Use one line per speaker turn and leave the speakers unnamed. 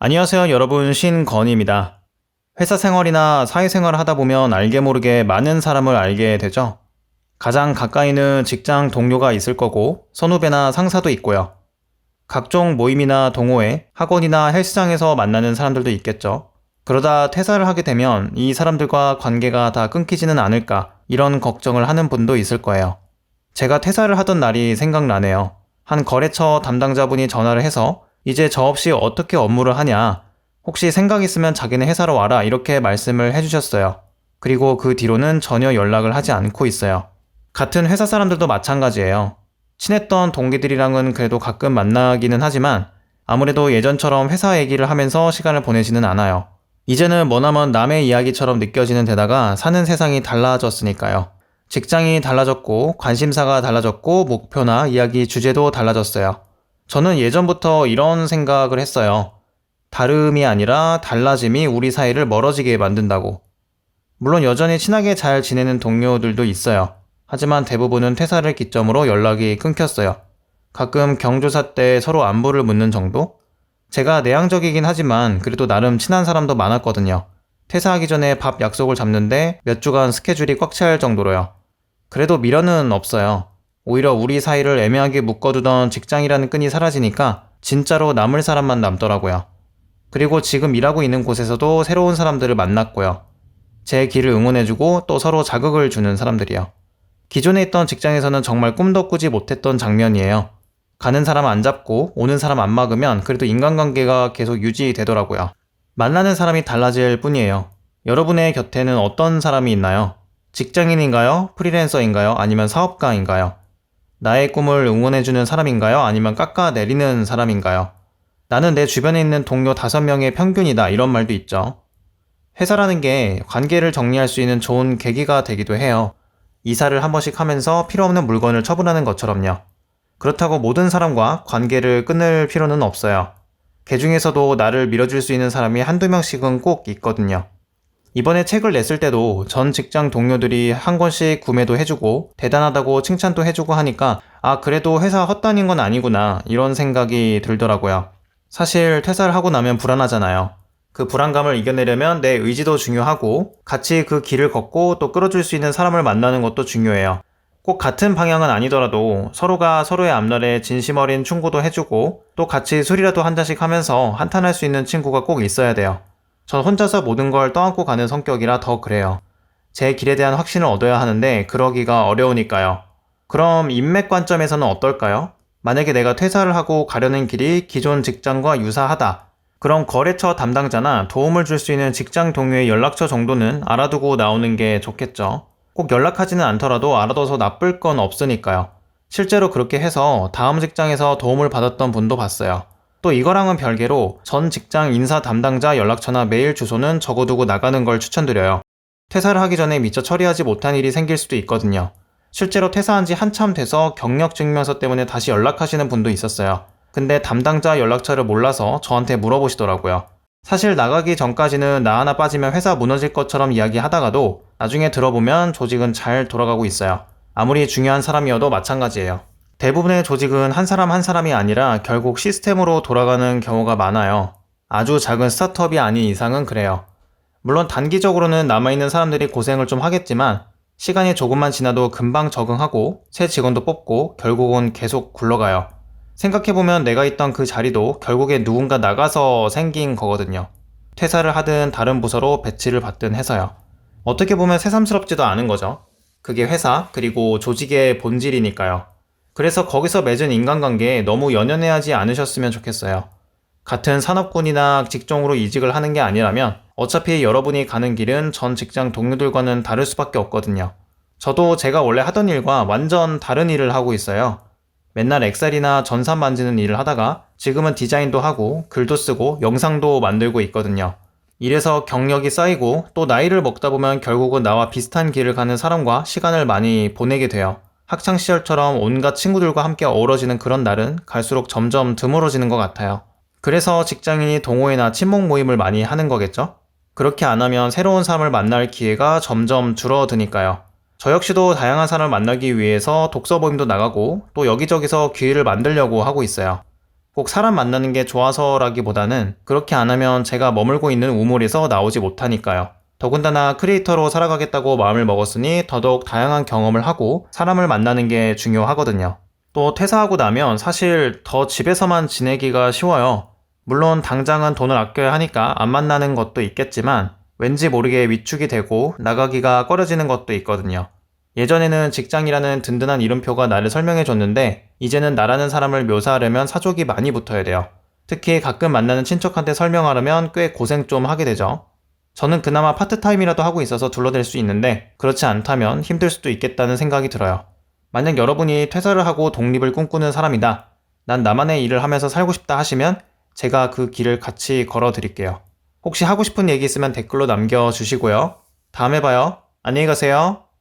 안녕하세요, 여러분. 신건희입니다. 회사 생활이나 사회생활을 하다 보면 알게 모르게 많은 사람을 알게 되죠. 가장 가까이는 직장 동료가 있을 거고, 선후배나 상사도 있고요. 각종 모임이나 동호회, 학원이나 헬스장에서 만나는 사람들도 있겠죠. 그러다 퇴사를 하게 되면 이 사람들과 관계가 다 끊기지는 않을까, 이런 걱정을 하는 분도 있을 거예요. 제가 퇴사를 하던 날이 생각나네요. 한 거래처 담당자분이 전화를 해서 이제 저 없이 어떻게 업무를 하냐, 혹시 생각 있으면 자기네 회사로 와라, 이렇게 말씀을 해주셨어요. 그리고 그 뒤로는 전혀 연락을 하지 않고 있어요. 같은 회사 사람들도 마찬가지예요. 친했던 동기들이랑은 그래도 가끔 만나기는 하지만 아무래도 예전처럼 회사 얘기를 하면서 시간을 보내지는 않아요. 이제는 머나먼 남의 이야기처럼 느껴지는 데다가 사는 세상이 달라졌으니까요. 직장이 달라졌고, 관심사가 달라졌고, 목표나 이야기 주제도 달라졌어요. 저는 예전부터 이런 생각을 했어요. 다름이 아니라 달라짐이 우리 사이를 멀어지게 만든다고. 물론 여전히 친하게 잘 지내는 동료들도 있어요. 하지만 대부분은 퇴사를 기점으로 연락이 끊겼어요. 가끔 경조사 때 서로 안부를 묻는 정도? 제가 내향적이긴 하지만 그래도 나름 친한 사람도 많았거든요. 퇴사하기 전에 밥 약속을 잡는데 몇 주간 스케줄이 꽉 찰 정도로요. 그래도 미련은 없어요. 오히려 우리 사이를 애매하게 묶어두던 직장이라는 끈이 사라지니까 진짜로 남을 사람만 남더라고요. 그리고 지금 일하고 있는 곳에서도 새로운 사람들을 만났고요. 제 길을 응원해주고 또 서로 자극을 주는 사람들이요. 기존에 있던 직장에서는 정말 꿈도 꾸지 못했던 장면이에요. 가는 사람 안 잡고 오는 사람 안 막으면 그래도 인간관계가 계속 유지되더라고요. 만나는 사람이 달라질 뿐이에요. 여러분의 곁에는 어떤 사람이 있나요? 직장인인가요? 프리랜서인가요? 아니면 사업가인가요? 나의 꿈을 응원해주는 사람인가요? 아니면 깎아내리는 사람인가요? 나는 내 주변에 있는 동료 5명의 평균이다, 이런 말도 있죠. 회사라는 게 관계를 정리할 수 있는 좋은 계기가 되기도 해요. 이사를 한 번씩 하면서 필요 없는 물건을 처분하는 것처럼요. 그렇다고 모든 사람과 관계를 끊을 필요는 없어요. 그 중에서도 나를 밀어줄 수 있는 사람이 한두 명씩은 꼭 있거든요. 이번에 책을 냈을 때도 전 직장 동료들이 한 권씩 구매도 해주고 대단하다고 칭찬도 해주고 하니까 그래도 회사 헛다닌 건 아니구나, 이런 생각이 들더라고요. 사실 퇴사를 하고 나면 불안하잖아요. 그 불안감을 이겨내려면 내 의지도 중요하고 같이 그 길을 걷고 또 끌어줄 수 있는 사람을 만나는 것도 중요해요. 꼭 같은 방향은 아니더라도 서로가 서로의 앞날에 진심 어린 충고도 해주고 또 같이 술이라도 한 잔씩 하면서 한탄할 수 있는 친구가 꼭 있어야 돼요. 전 혼자서 모든 걸 떠안고 가는 성격이라 더 그래요. 제 길에 대한 확신을 얻어야 하는데 그러기가 어려우니까요. 그럼 인맥 관점에서는 어떨까요? 만약에 내가 퇴사를 하고 가려는 길이 기존 직장과 유사하다. 그럼 거래처 담당자나 도움을 줄 수 있는 직장 동료의 연락처 정도는 알아두고 나오는 게 좋겠죠. 꼭 연락하지는 않더라도 알아둬서 나쁠 건 없으니까요. 실제로 그렇게 해서 다음 직장에서 도움을 받았던 분도 봤어요. 또 이거랑은 별개로 전 직장 인사 담당자 연락처나 메일 주소는 적어두고 나가는 걸 추천드려요. 퇴사를 하기 전에 미처 처리하지 못한 일이 생길 수도 있거든요. 실제로 퇴사한 지 한참 돼서 경력 증명서 때문에 다시 연락하시는 분도 있었어요. 근데 담당자 연락처를 몰라서 저한테 물어보시더라고요. 사실 나가기 전까지는 나 하나 빠지면 회사 무너질 것처럼 이야기하다가도 나중에 들어보면 조직은 잘 돌아가고 있어요. 아무리 중요한 사람이어도 마찬가지예요. 대부분의 조직은 한 사람 한 사람이 아니라 결국 시스템으로 돌아가는 경우가 많아요. 아주 작은 스타트업이 아닌 이상은 그래요. 물론 단기적으로는 남아있는 사람들이 고생을 좀 하겠지만 시간이 조금만 지나도 금방 적응하고 새 직원도 뽑고 결국은 계속 굴러가요. 생각해보면 내가 있던 그 자리도 결국에 누군가 나가서 생긴 거거든요. 퇴사를 하든 다른 부서로 배치를 받든 해서요. 어떻게 보면 새삼스럽지도 않은 거죠. 그게 회사 그리고 조직의 본질이니까요. 그래서 거기서 맺은 인간관계에 너무 연연해하지 않으셨으면 좋겠어요. 같은 산업군이나 직종으로 이직을 하는 게 아니라면 어차피 여러분이 가는 길은 전 직장 동료들과는 다를 수밖에 없거든요. 저도 제가 원래 하던 일과 완전 다른 일을 하고 있어요. 맨날 엑셀이나 전산 만지는 일을 하다가 지금은 디자인도 하고 글도 쓰고 영상도 만들고 있거든요. 이래서 경력이 쌓이고 또 나이를 먹다 보면 결국은 나와 비슷한 길을 가는 사람과 시간을 많이 보내게 돼요. 학창시절처럼 온갖 친구들과 함께 어우러지는 그런 날은 갈수록 점점 드물어지는 것 같아요. 그래서 직장인이 동호회나 친목 모임을 많이 하는 거겠죠? 그렇게 안 하면 새로운 사람을 만날 기회가 점점 줄어드니까요. 저 역시도 다양한 사람을 만나기 위해서 독서 모임도 나가고 또 여기저기서 기회를 만들려고 하고 있어요. 꼭 사람 만나는 게 좋아서라기보다는 그렇게 안 하면 제가 머물고 있는 우물에서 나오지 못하니까요. 더군다나 크리에이터로 살아가겠다고 마음을 먹었으니 더더욱 다양한 경험을 하고 사람을 만나는 게 중요하거든요. 또 퇴사하고 나면 사실 더 집에서만 지내기가 쉬워요. 물론 당장은 돈을 아껴야 하니까 안 만나는 것도 있겠지만 왠지 모르게 위축이 되고 나가기가 꺼려지는 것도 있거든요. 예전에는 직장이라는 든든한 이름표가 나를 설명해 줬는데 이제는 나라는 사람을 묘사하려면 사족이 많이 붙어야 돼요. 특히 가끔 만나는 친척한테 설명하려면 꽤 고생 좀 하게 되죠. 저는 그나마 파트타임이라도 하고 있어서 둘러댈 수 있는데 그렇지 않다면 힘들 수도 있겠다는 생각이 들어요. 만약 여러분이 퇴사를 하고 독립을 꿈꾸는 사람이다. 난 나만의 일을 하면서 살고 싶다 하시면 제가 그 길을 같이 걸어 드릴게요. 혹시 하고 싶은 얘기 있으면 댓글로 남겨주시고요. 다음에 봐요. 안녕히 가세요.